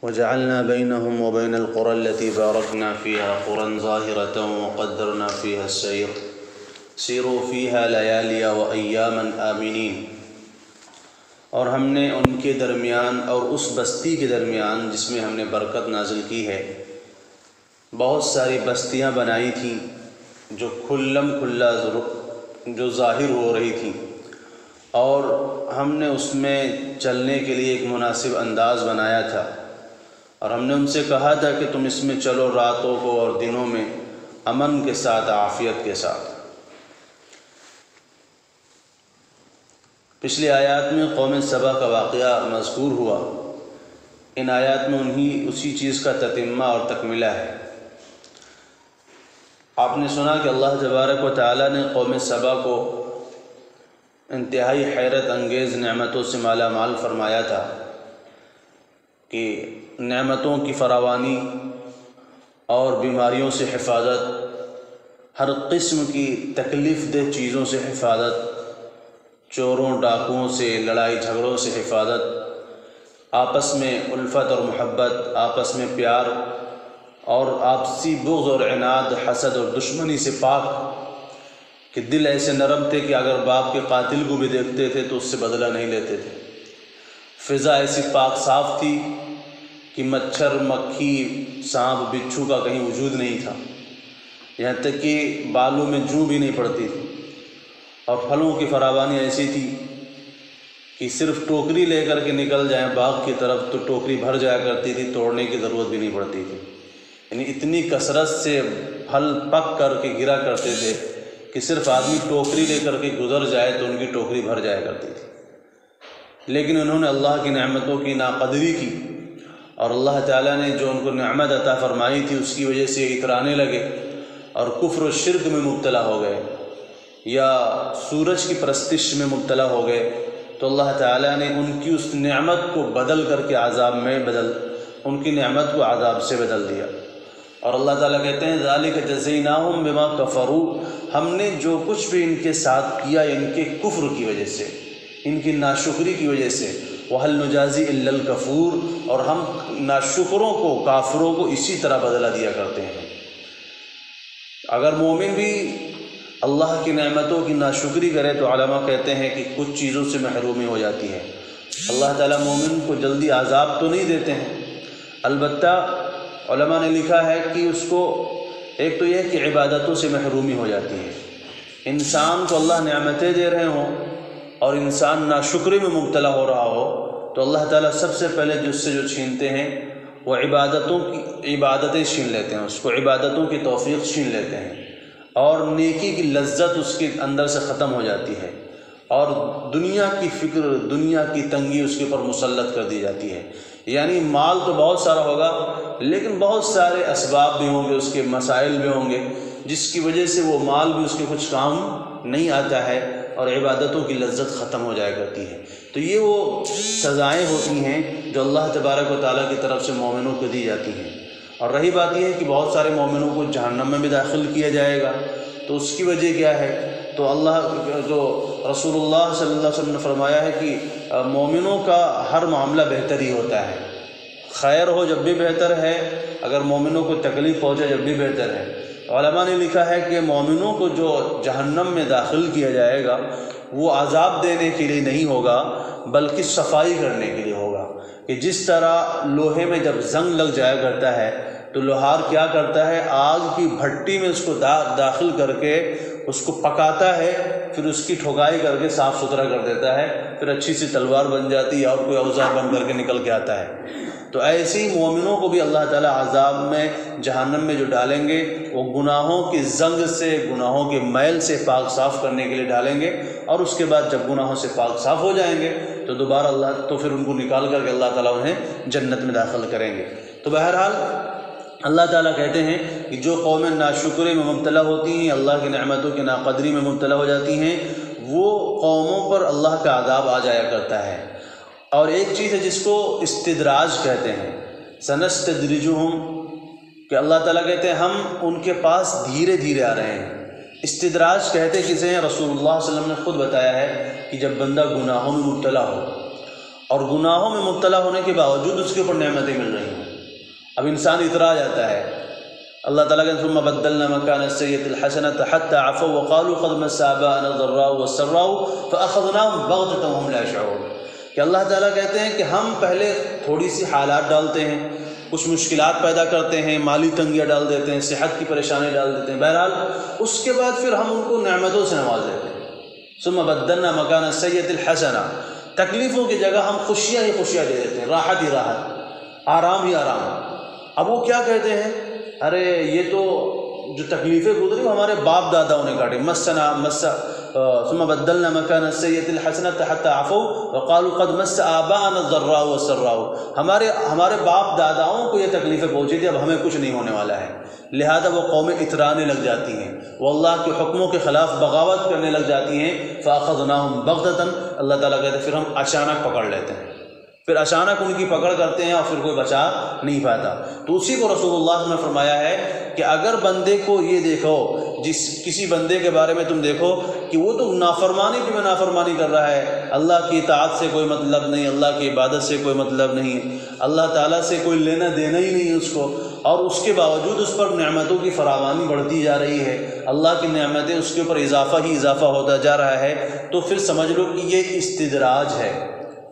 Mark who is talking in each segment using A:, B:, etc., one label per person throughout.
A: وجعلنا بينهم وبين القرى التي باركنا فيها قرى ظاهرة وقدرنا فيها السير سیروا فيها ليالي وأياما آمنين۔ اور ہم نے ان کے درمیان اور اس بستی کے درمیان جس میں ہم نے برکت نازل کی ہے بہت ساری بستیاں بنائی تھیں جو کھلم کھلا جو ظاہر ہو رہی تھیں، اور ہم نے اس میں چلنے کے لیے ایک مناسب انداز بنایا تھا، اور ہم نے ان سے کہا تھا کہ تم اس میں چلو راتوں کو اور دنوں میں امن کے ساتھ، عافیت کے ساتھ۔ پچھلی آیات میں قوم سبا کا واقعہ مذکور ہوا، ان آیات میں اسی چیز کا تتمہ اور تکملہ ہے۔ آپ نے سنا کہ اللہ تبارک و تعالیٰ نے قوم سبا کو انتہائی حیرت انگیز نعمتوں سے مالا مال فرمایا تھا کہ نعمتوں کی فراوانی اور بیماریوں سے حفاظت، ہر قسم کی تکلیف دہ چیزوں سے حفاظت، چوروں ڈاکوؤں سے، لڑائی جھگڑوں سے حفاظت، آپس میں الفت اور محبت، آپس میں پیار اور آپسی بغض اور عناد، حسد اور دشمنی سے پاک، کہ دل ایسے نرم تھے کہ اگر باپ کے قاتل کو بھی دیکھتے تھے تو اس سے بدلہ نہیں لیتے تھے۔ فضا ایسی پاک صاف تھی کہ مچھر، مکھی، سانپ، بچھو کا کہیں وجود نہیں تھا، یہاں تک کہ بالوں میں جوں بھی نہیں پڑتی تھی، اور پھلوں کی فراوانی ایسی تھی کہ صرف ٹوکری لے کر کے نکل جائیں باغ کی طرف تو ٹوکری بھر جایا کرتی تھی، توڑنے کی ضرورت بھی نہیں پڑتی تھی، یعنی اتنی کثرت سے پھل پک کر کے گرا کرتے تھے کہ صرف آدمی ٹوکری لے کر کے گزر جائے تو ان کی ٹوکری بھر جایا کرتی تھی۔ لیکن انہوں نے اللہ کی نعمتوں کی ناقدری کی، اور اللہ تعالیٰ نے جو ان کو نعمت عطا فرمائی تھی اس کی وجہ سے اترانے لگے اور کفر و شرک میں مبتلا ہو گئے، یا سورج کی پرستش میں مبتلا ہو گئے، تو اللہ تعالیٰ نے ان کی اس نعمت کو بدل کر کے عذاب میں ان کی نعمت کو عذاب سے بدل دیا۔ اور اللہ تعالیٰ کہتے ہیں ذَلِكَ جَزَيْنَاهُمْ بِمَا كَفَرُوا، ہم نے جو کچھ بھی ان کے ساتھ کیا ان کے کفر کی وجہ سے، ان کی ناشکری کی وجہ سے، وَهَلْ نُجَازِي إِلَّا الْكَفُورَ، اور ہم ناشکروں کو، کافروں کو اسی طرح بدلہ دیا کرتے ہیں۔ اگر مومن بھی اللہ کی نعمتوں کی ناشکری کرے تو علماء کہتے ہیں کہ کچھ چیزوں سے محرومی ہو جاتی ہے۔ اللہ تعالیٰ مومن کو جلدی عذاب تو نہیں دیتے ہیں، البتہ علماء نے لکھا ہے کہ اس کو ایک تو یہ کہ عبادتوں سے محرومی ہو جاتی ہے۔ انسان کو اللہ نعمتیں دے رہے ہوں اور انسان ناشکری میں مبتلا ہو رہا ہو تو اللہ تعالیٰ سب سے پہلے جس سے جو چھینتے ہیں وہ عبادتیں چھین لیتے ہیں، اس کو عبادتوں کی توفیق چھین لیتے ہیں، اور نیکی کی لذت اس کے اندر سے ختم ہو جاتی ہے، اور دنیا کی فکر، دنیا کی تنگی اس کے اوپر مسلط کر دی جاتی ہے۔ یعنی مال تو بہت سارا ہوگا لیکن بہت سارے اسباب بھی ہوں گے، اس کے مسائل بھی ہوں گے، جس کی وجہ سے وہ مال بھی اس کے کچھ کام نہیں آتا ہے، اور عبادتوں کی لذت ختم ہو جایا کرتی ہے۔ تو یہ وہ سزائیں ہوتی ہیں جو اللہ تبارک و تعالیٰ کی طرف سے مومنوں کو دی جاتی ہیں۔ اور رہی بات یہ ہے کہ بہت سارے مومنوں کو جہنم میں بھی داخل کیا جائے گا، تو اس کی وجہ کیا ہے؟ تو رسول اللہ صلی اللہ علیہ وسلم نے فرمایا ہے کہ مومنوں کا ہر معاملہ بہتر ہی ہوتا ہے، خیر ہو جب بھی بہتر ہے، اگر مومنوں کو تکلیف پہنچے جب بھی بہتر ہے۔ علماء نے لکھا ہے کہ مومنوں کو جو جہنم میں داخل کیا جائے گا وہ عذاب دینے کے لیے نہیں ہوگا بلکہ صفائی کرنے کے لیے ہوگا، کہ جس طرح لوہے میں جب زنگ لگ جایا کرتا ہے تو لوہار کیا کرتا ہے، آگ کی بھٹی میں اس کو داخل کر کے اس کو پکاتا ہے، پھر اس کی ٹھوکائی کر کے صاف ستھرا کر دیتا ہے، پھر اچھی سی تلوار بن جاتی ہے اور کوئی اوزار بن کر کے نکل کے آتا ہے۔ تو ایسے ہی مومنوں کو بھی اللہ تعالیٰ عذاب میں، جہنم میں جو ڈالیں گے وہ گناہوں کی زنگ سے، گناہوں کے میل سے پاک صاف کرنے کے لیے ڈالیں گے، اور اس کے بعد جب گناہوں سے پاک صاف ہو جائیں گے تو دوبارہ تو پھر ان کو نکال کر کے اللہ تعالیٰ انہیں جنت میں داخل کریں گے۔ تو بہرحال اللہ تعالیٰ کہتے ہیں کہ جو قومیں ناشکری میں مبتلا ہوتی ہیں، اللہ کی نعمتوں کی ناقدری میں مبتلا ہو جاتی ہیں، وہ قوموں پر اللہ کا عذاب آ جایا کرتا ہے۔ اور ایک چیز ہے جس کو استدراج کہتے ہیں، سنستدرجہم، کہ اللہ تعالیٰ کہتے ہیں ہم ان کے پاس دھیرے دھیرے آ رہے ہیں۔ استدراج کہتے کسے ہیں؟ رسول اللہ صلی اللہ علیہ وسلم نے خود بتایا ہے کہ جب بندہ گناہوں میں مبتلا ہو اور گناہوں میں مبتلا ہونے کے باوجود اس کے اوپر نعمتیں مل رہی ہیں۔ اب انسان اترا جاتا ہے، اللہ تعالیٰ کے ثم بدلنا مکان السیئۃ الحسنۃ حتی عفوا وقالوا قد مس آباءنا الضراء والسراء فأخذناهم بغتة وهم لا يشعرون، کہ اللہ تعالیٰ کہتے ہیں کہ ہم پہلے تھوڑی سی حالات ڈالتے ہیں، کچھ مشکلات پیدا کرتے ہیں، مالی تنگیاں ڈال دیتے ہیں، صحت کی پریشانی ڈال دیتے ہیں، بہرحال اس کے بعد پھر ہم ان کو نعمتوں سے نواز دیتے ہیں۔ ثم بدلنا مکان السیئۃ الحسنہ، تکلیفوں کی جگہ ہم خوشیاں ہی خوشیاں دے دیتے ہیں، راحت ہی راحت، آرام ہی آرام۔ اب وہ کیا کہتے ہیں، ارے یہ تو جو تکلیفیں گزری وہ ہمارے باپ داداؤں نے کاٹی، ثم بدلنا مکان السیئۃ الحسنۃ حتی عفوا وقالوا قد مس آباءنا الضراء والسراء، ہمارے باپ داداؤں کو یہ تکلیفیں پہنچی تھی، اب ہمیں کچھ نہیں ہونے والا ہے، لہذا وہ قومیں اترانے لگ جاتی ہیں، وہ اللہ کے حکموں کے خلاف بغاوت کرنے لگ جاتی ہیں۔ فأخذناهم بغتة، اللہ تعالیٰ کہتے ہیں پھر ہم اچانک پکڑ لیتے ہیں، پھر اچانک ان کی پکڑ کرتے ہیں اور پھر کوئی بچا نہیں پاتا۔ تو اسی کو رسول اللہ نے فرمایا ہے کہ اگر بندے کو یہ دیکھو، کسی بندے کے بارے میں تم دیکھو کہ وہ تو نافرمانی پہ نافرمانی کر رہا ہے، اللہ کی اطاعت سے کوئی مطلب نہیں، اللہ کی عبادت سے کوئی مطلب نہیں، اللہ تعالیٰ سے کوئی لینا دینا ہی نہیں اس کو، اور اس کے باوجود اس پر نعمتوں کی فراوانی بڑھتی جا رہی ہے، اللہ کی نعمتیں اس کے اوپر اضافہ ہی اضافہ ہوتا جا رہا ہے، تو پھر سمجھ لو کہ یہ استدراج ہے۔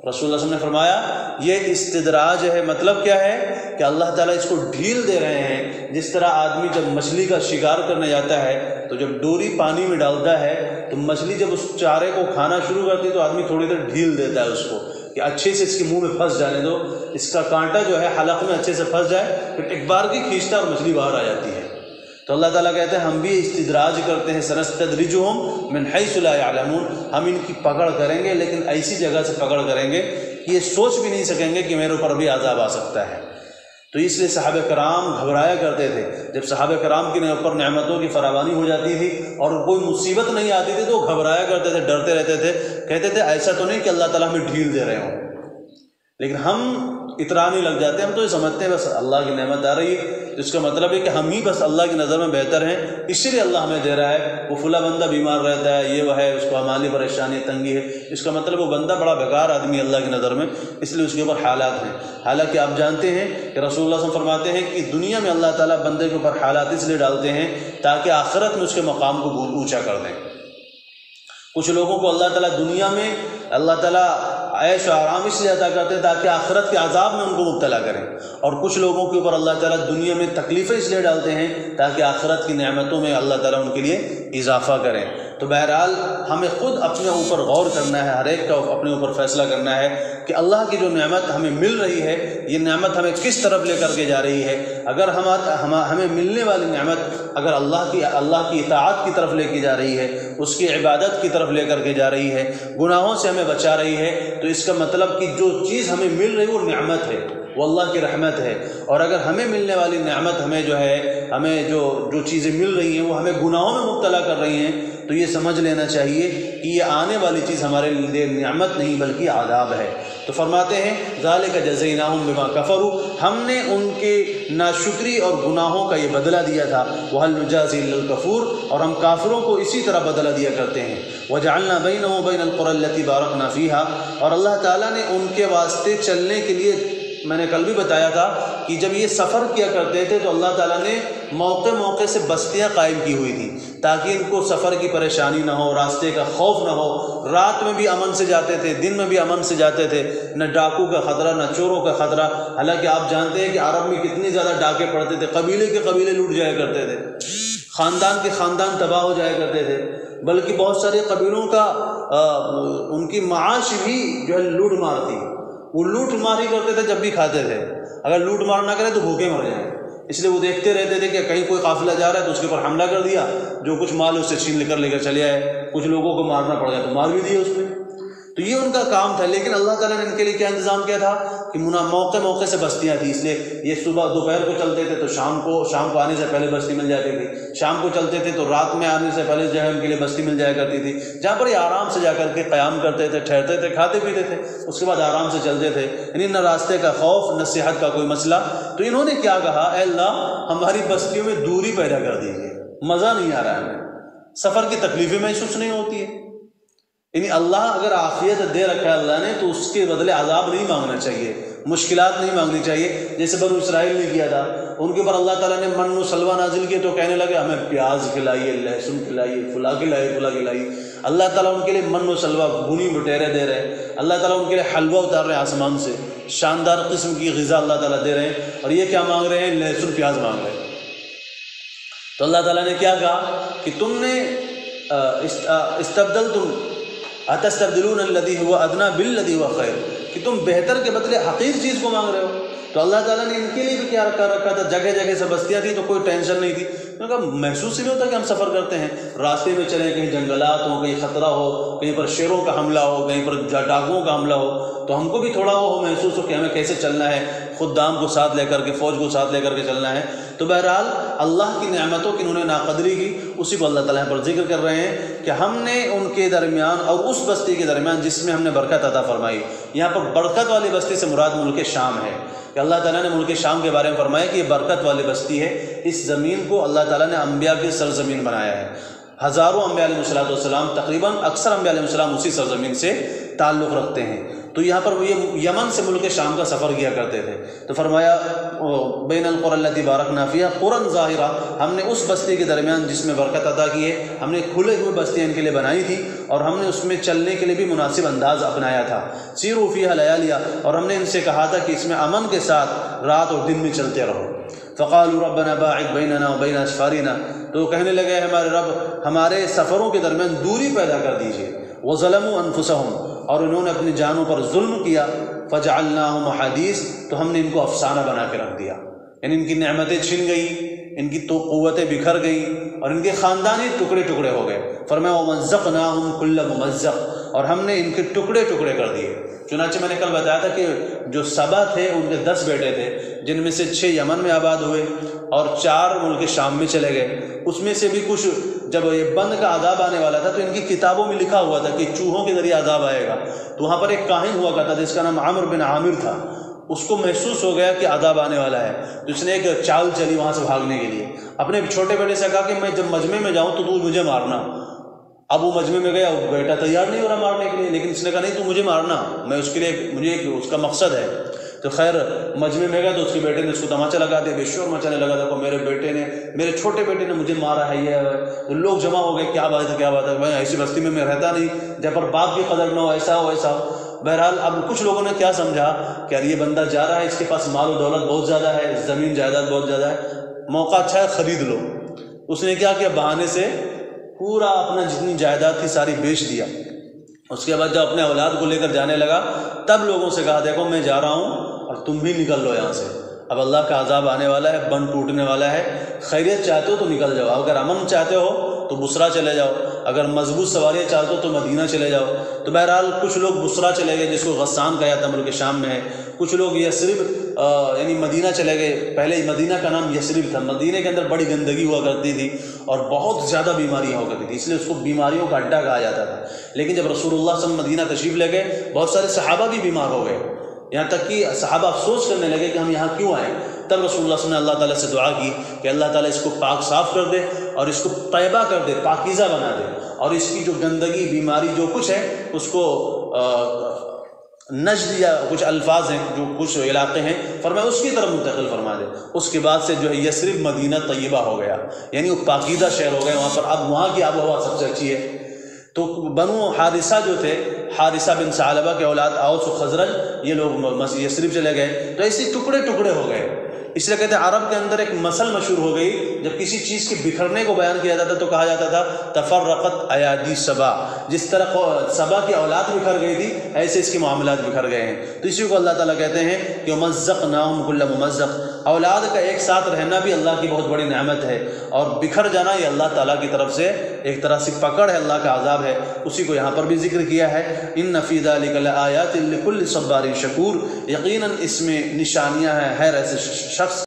A: رسول اللہ صلی اللہ علیہ وسلم نے فرمایا یہ استدراج ہے۔ مطلب کیا ہے کہ اللہ تعالیٰ اس کو ڈھیل دے رہے ہیں، جس طرح آدمی جب مچھلی کا شکار کرنے جاتا ہے تو جب ڈوری پانی میں ڈالتا ہے تو مچھلی جب اس چارے کو کھانا شروع کرتی ہے تو آدمی تھوڑی دیر ڈھیل دیتا ہے اس کو کہ اچھے سے اس کے منہ میں پھنس جانے دو، اس کا کانٹا جو ہے حلق میں اچھے سے پھنس جائے، پھر ایک بار کی کھینچتا اور مچھلی باہر آ جاتی ہے۔ تو اللہ تعالیٰ کہتے ہیں ہم بھی استدراج کرتے ہیں، سنستدرجہم من حیث لا یعلمون، ہم ان کی پکڑ کریں گے لیکن ایسی جگہ سے پکڑ کریں گے کہ یہ سوچ بھی نہیں سکیں گے کہ میرے اوپر بھی عذاب آ سکتا ہے۔ تو اس لیے صحابہ کرام گھبرایا کرتے تھے، جب صحابہ کرام کے اوپر نعمتوں کی فراوانی ہو جاتی تھی اور کوئی مصیبت نہیں آتی تھی تو وہ گھبرایا کرتے تھے، ڈرتے رہتے تھے، کہتے تھے ایسا تو نہیں کہ اللہ تعالیٰ ہمیں ڈھیل دے رہے ہوں، لیکن ہم اترانے لگ جاتے ہیں، ہم تو یہ سمجھتے ہیں بس اللہ کی نعمت آ رہی ہے، اس کا مطلب ہے کہ ہم ہی بس اللہ کی نظر میں بہتر ہیں، اسی لیے اللہ ہمیں دے رہا ہے، وہ فلاں بندہ بیمار رہتا ہے، یہ وہ ہے، اس کو مالی پریشانی تنگی ہے، اس کا مطلب وہ بندہ بڑا بیکار آدمی ہے اللہ کی نظر میں، اس لیے اس کے اوپر حالات ہیں۔ حالانکہ آپ جانتے ہیں کہ رسول اللہ صلی اللہ علیہ وسلم فرماتے ہیں کہ دنیا میں اللہ تعالیٰ بندے کے اوپر حالات اس لیے ڈالتے ہیں تاکہ آخرت میں اس کے مقام کو اونچا کر دیں۔ کچھ لوگوں کو اللہ تعالیٰ دنیا میں اللہ تعالیٰ عیش و آرام اس لیے عطا کرتے ہیں تاکہ آخرت کے عذاب میں ان کو مبتلا کریں، اور کچھ لوگوں کے اوپر اللہ تعالیٰ دنیا میں تکلیفیں اس لیے ڈالتے ہیں تاکہ آخرت کی نعمتوں میں اللہ تعالیٰ ان کے لیے اضافہ کریں۔ تو بہرحال ہمیں خود اپنے اوپر غور کرنا ہے، ہر ایک کا اپنے اوپر فیصلہ کرنا ہے کہ اللہ کی جو نعمت ہمیں مل رہی ہے یہ نعمت ہمیں کس طرف لے کر کے جا رہی ہے۔ اگر ہمیں ملنے والی نعمت اگر اللہ کی اطاعت کی طرف لے کے جا رہی ہے، اس کی عبادت کی طرف لے کر کے جا رہی ہے، گناہوں سے ہمیں بچا رہی ہے، تو اس کا مطلب کہ جو چیز ہمیں مل رہی ہے وہ نعمت ہے، وہ اللہ کی رحمت ہے۔ اور اگر ہمیں ملنے والی نعمت ہمیں جو چیزیں مل رہی ہیں وہ ہمیں گناہوں میں مبتلا کر رہی ہیں تو یہ سمجھ لینا چاہیے کہ یہ آنے والی چیز ہمارے لیے نعمت نہیں بلکہ عذاب ہے۔ تو فرماتے ہیں ذالک جزیناہم بما کفروا، ہم نے ان کے ناشکری اور گناہوں کا یہ بدلہ دیا تھا، وہل نجازی الا الکفور، اور ہم کافروں کو اسی طرح بدلہ دیا کرتے ہیں۔ وجعلنا بینہم وبین القری التی بارکنا فیہا، اور اللہ تعالیٰ نے ان کے واسطے چلنے کے لیے، میں نے کل بھی بتایا تھا کہ جب یہ سفر کیا کرتے تھے تو اللہ تعالیٰ نے موقع سے بستیاں قائم کی ہوئی تھیں تاکہ ان کو سفر کی پریشانی نہ ہو، راستے کا خوف نہ ہو، رات میں بھی امن سے جاتے تھے، دن میں بھی امن سے جاتے تھے، نہ ڈاکو کا خطرہ نہ چوروں کا خطرہ۔ حالانکہ آپ جانتے ہیں کہ عرب میں کتنی زیادہ ڈاکے پڑتے تھے، قبیلے کے قبیلے لوٹ جایا کرتے تھے، خاندان کے خاندان تباہ ہو جایا کرتے تھے، بلکہ بہت سارے قبیلوں کا ان کی معاش بھی جو ہے لوٹ مار تھی، وہ لوٹ مار ہی کرتے تھے جب بھی کھاتے تھے، اگر لوٹ مار نہ کرے تو بھوکے مر جائیں، اس لیے وہ دیکھتے رہتے تھے کہ کہیں کوئی قافلہ جا رہا ہے تو اس کے اوپر حملہ کر دیا، جو کچھ مال اس سے چھین لے کر چلے آئے، کچھ لوگوں کو مارنا پڑ گیا تو مار بھی دیا اس میں، تو یہ ان کا کام تھا۔ لیکن اللہ تعالیٰ نے ان کے لیے کیا انتظام کیا تھا کہ موقع سے بستیاں تھیں، اس لیے یہ صبح دوپہر کو چلتے تھے تو شام کو آنے سے پہلے بستی مل جاتی تھی، شام کو چلتے تھے تو رات میں آنے سے پہلے جو ہے ان کے لیے بستی مل جایا کرتی تھی، جہاں پر یہ آرام سے جا کر کے قیام کرتے تھے، ٹھہرتے تھے، کھاتے پیتے تھے، اس کے بعد آرام سے چلتے تھے، یعنی نہ راستے کا خوف نہ صحت کا کوئی مسئلہ۔ تو انہوں نے کیا کہا، اے اللہ ہماری بستیوں میں دوری پیدا کر دیجیے، مزہ نہیں آ رہا ہے ہمیں، سفر کی تکلیفیں محسوس نہیں ہوتی ہے، یعنی اللہ اگر عافیت دے رکھا ہے اللہ نے تو اس کے بدلے عذاب نہیں مانگنا چاہیے، مشکلات نہیں مانگنی چاہیے، جیسے بنو اسرائیل نے کیا تھا۔ ان کے اوپر اللہ تعالیٰ نے من و سلوہ نازل کیے تو کہنے لگے ہمیں پیاز کھلائیے، لہسن کھلائیے، فلاں کھلائیے۔ اللہ تعالیٰ ان کے لیے من و سلوہ بھونی بٹیرے دے رہے ہیں، اللہ تعالیٰ ان کے لیے حلوہ اتار رہے ہیں آسمان سے، شاندار قسم کی غذا اللہ تعالیٰ دے رہے ہیں، اور یہ کیا مانگ رہے ہیں؟ لہسن پیاز مانگ رہے ہیں۔ تو اللہ تعالیٰ نے کیا کہا کہ تم نے استبدلتم اتستبدلون الذی هو ادنی بالذی هو خیر، کہ تم بہتر کے بدلے حقیر چیز کو مانگ رہے ہو۔ تو اللہ تعالیٰ نے ان کے لیے بھی کیا رکھا تھا، جگہ جگہ سے بستیاں تھیں تو کوئی ٹینشن نہیں تھی، کیونکہ محسوس ہی نہیں ہوتا کہ ہم سفر کرتے ہیں، راستے میں چلیں، کہیں جنگلات ہوں، کہیں خطرہ ہو، کہیں پر شیروں کا حملہ ہو، کہیں پر ڈاکوؤں کا حملہ ہو، تو ہم کو بھی تھوڑا وہ محسوس ہو کہ ہمیں کیسے چلنا ہے، خدام کو ساتھ لے کر کے، فوج کو ساتھ لے کر کے چلنا ہے۔ تو بہرحال اللہ کی نعمتوں کی انہوں نے ناقدری کی، اسی کو اللہ تعالیٰ پر ذکر کر رہے ہیں کہ ہم نے ان کے درمیان اور اس بستی کے درمیان جس میں ہم نے برکت عطا فرمائی۔ یہاں پر برکت والی بستی سے مراد ملک شام ہے، کہ اللہ تعالیٰ نے ملک شام کے بارے میں فرمایا کہ یہ برکت والی بستی ہے، اس زمین کو اللہ تعالیٰ نے انبیاء کی سرزمین بنایا ہے۔ ہزاروں انبیاء علیہ السلام، تقریباً اکثر انبیاء علیہ السلام اسی سرزمین سے تعلق رکھتے ہیں۔ تو یہاں پر وہ یمن سے ملک شام کا سفر کیا کرتے تھے، تو فرمایا بین القری التی بارکنا فیہا قرى ظاہرہ، ہم نے اس بستی کے درمیان جس میں برکت عطا کی ہے، ہم نے کھلے ہوئے بستیاں ان کے لیے بنائی تھی، اور ہم نے اس میں چلنے کے لیے بھی مناسب انداز اپنایا تھا۔ سیروا فیہا لیالیہ، اور ہم نے ان سے کہا تھا کہ اس میں امن کے ساتھ رات اور دن میں چلتے رہو۔ فقالوا ربنا باعد بیننا وبین اسفارنا، تو کہنے لگے ہمارے رب ہمارے سفروں کے درمیان دوری پیدا کر دیجیے۔ وظلموا انفسهم، اور انہوں نے اپنی جانوں پر ظلم کیا۔ فجعلناہم احادیث، تو ہم نے ان کو افسانہ بنا کے رکھ دیا، یعنی ان کی نعمتیں چھن گئیں، ان کی تو قوتیں بکھر گئیں، اور ان کے خاندان ہی ٹکڑے ٹکڑے ہو گئے۔ فرمایا ومزقناہم کل ممزق، اور ہم نے ان کے ٹکڑے ٹکڑے کر دیے۔ چنانچہ میں نے کل بتایا تھا کہ جو سبا تھے ان کے 10 بیٹے تھے، جن میں سے 6 یمن میں آباد ہوئے اور 4 ملک شام میں چلے گئے۔ اس میں سے بھی کچھ جب یہ بند کا عذاب آنے والا تھا تو ان کی کتابوں میں لکھا ہوا تھا کہ چوہوں کے ذریعے عذاب آئے گا، تو وہاں پر ایک کاہن ہوا کرتا جس کا نام عامر بن عامر تھا، اس کو محسوس ہو گیا کہ عذاب آنے والا ہے، تو اس نے ایک چال چلی وہاں سے بھاگنے کے لیے، اپنے چھوٹے بیٹے سے کہا کہ میں جب مجمع میں جاؤں تو مجھے مارنا۔ اب وہ مجمع میں گیا، وہ بیٹا تیار نہیں ہو رہا مارنے کے لیے، لیکن اس نے کہا نہیں تو مجھے مارنا، میں اس کے لیے مجھے اس کا مقصد ہے۔ تو خیر مجمع میں گیا تو اس کے بیٹے نے اس کو تماچا لگا دیا، بے شور مچانے لگا تھا کہ میرے چھوٹے بیٹے نے مجھے مارا ہے، یہ لوگ جمع ہو گئے، کیا بات ہے، میں ایسی بستی میں رہتا نہیں جہاں پر باپ کی قدر نہ ہو، ایسا ہو۔ بہرحال اب کچھ لوگوں نے کیا سمجھا کہ یہ بندہ جا رہا ہے، اس کے پاس مال و دولت بہت زیادہ ہے، زمین جائیداد بہت زیادہ ہے، موقع اچھا ہے، خرید لو۔ اس نے کیا کیا، بہانے سے پورا اپنا جتنی جائیداد تھی ساری بیچ دیا۔ اس کے بعد جب اپنے اولاد کو لے کر جانے لگا تب لوگوں سے کہا دیکھو میں جا رہا ہوں اور تم بھی نکل لو یہاں سے، اب اللہ کا عذاب آنے والا ہے، بند ٹوٹنے والا ہے، خیریت چاہتے ہو تو نکل جاؤ، اگر امن چاہتے ہو تو بصرہ چلے جاؤ، اگر مضبوط سواریاں چاہتے ہو تو مدینہ چلے جاؤ۔ تو بہرحال کچھ لوگ بصرہ چلے گئے جس کو غسان کہا جاتا ہے، ملک شام میں ہے، کچھ لوگ یثرب یعنی مدینہ چلے گئے۔ پہلے مدینہ کا نام یثرب تھا، مدینہ کے اندر بڑی گندگی ہوا کرتی تھی اور بہت زیادہ بیماریاں ہوا کرتی تھی، اس لیے اس کو بیماریوں کا اڈہ کہا جاتا تھا۔ لیکن جب رسول اللہ صلی اللہ علیہ وسلم مدینہ تشریف لے گئے، بہت سارے صحابہ بھی بیمار ہو گئے، یہاں تک کہ صحابہ افسوس کرنے لگے کہ ہم یہاں کیوں آئے۔ تب رسول اللہ صلی اللہ علیہ وسلم نے اللہ تعالیٰ سے دعا کی کہ اللہ تعالیٰ اس کو پاک صاف کر دے اور اس کو طیبہ کر دے، پاکیزہ بنا دے، اور اس کی جو گندگی بیماری جو کچھ ہے اس کو نجد یا کچھ الفاظ ہیں جو کچھ علاقے ہیں فرمایا اس کی طرف منتقل فرما دے۔ اس کے بعد سے جو ہے یثرب مدینہ طیبہ ہو گیا، یعنی وہ پاکیزہ شہر ہو گئے، وہاں پر اب وہاں کی آب و ہوا سب سے اچھی ہے۔ تو بنو حارثہ جو تھے، حارثہ بن ثعلبہ کے اولاد اوس و خزرج، یہ لوگ یثرب چلے گئے، تو ایسے ٹکڑے ٹکڑے ہو گئے۔ اس لیے کہتے ہیں عرب کے اندر ایک مثل مشہور ہو گئی، جب کسی چیز کے بکھرنے کو بیان کیا جاتا تو کہا جاتا تھا تفرقت ایادی سبا، جس طرح سبا کی اولاد بکھر گئی تھی ایسے اس کے معاملات بکھر گئے ہیں۔ تو اسی کو اللہ تعالیٰ کہتے ہیں کہ مزقناہم کل ممزق، اولاد کا ایک ساتھ رہنا بھی اللہ کی بہت بڑی نعمت ہے، اور بکھر جانا یہ اللہ تعالیٰ کی طرف سے ایک طرح سے پکڑ ہے، اللہ کا عذاب ہے۔ اسی کو یہاں پر بھی ذکر کیا ہے، ان فی ذلک لآیات لکل صبار شکور، یقیناً اس میں نشانیاں ہیں، ایسے شخص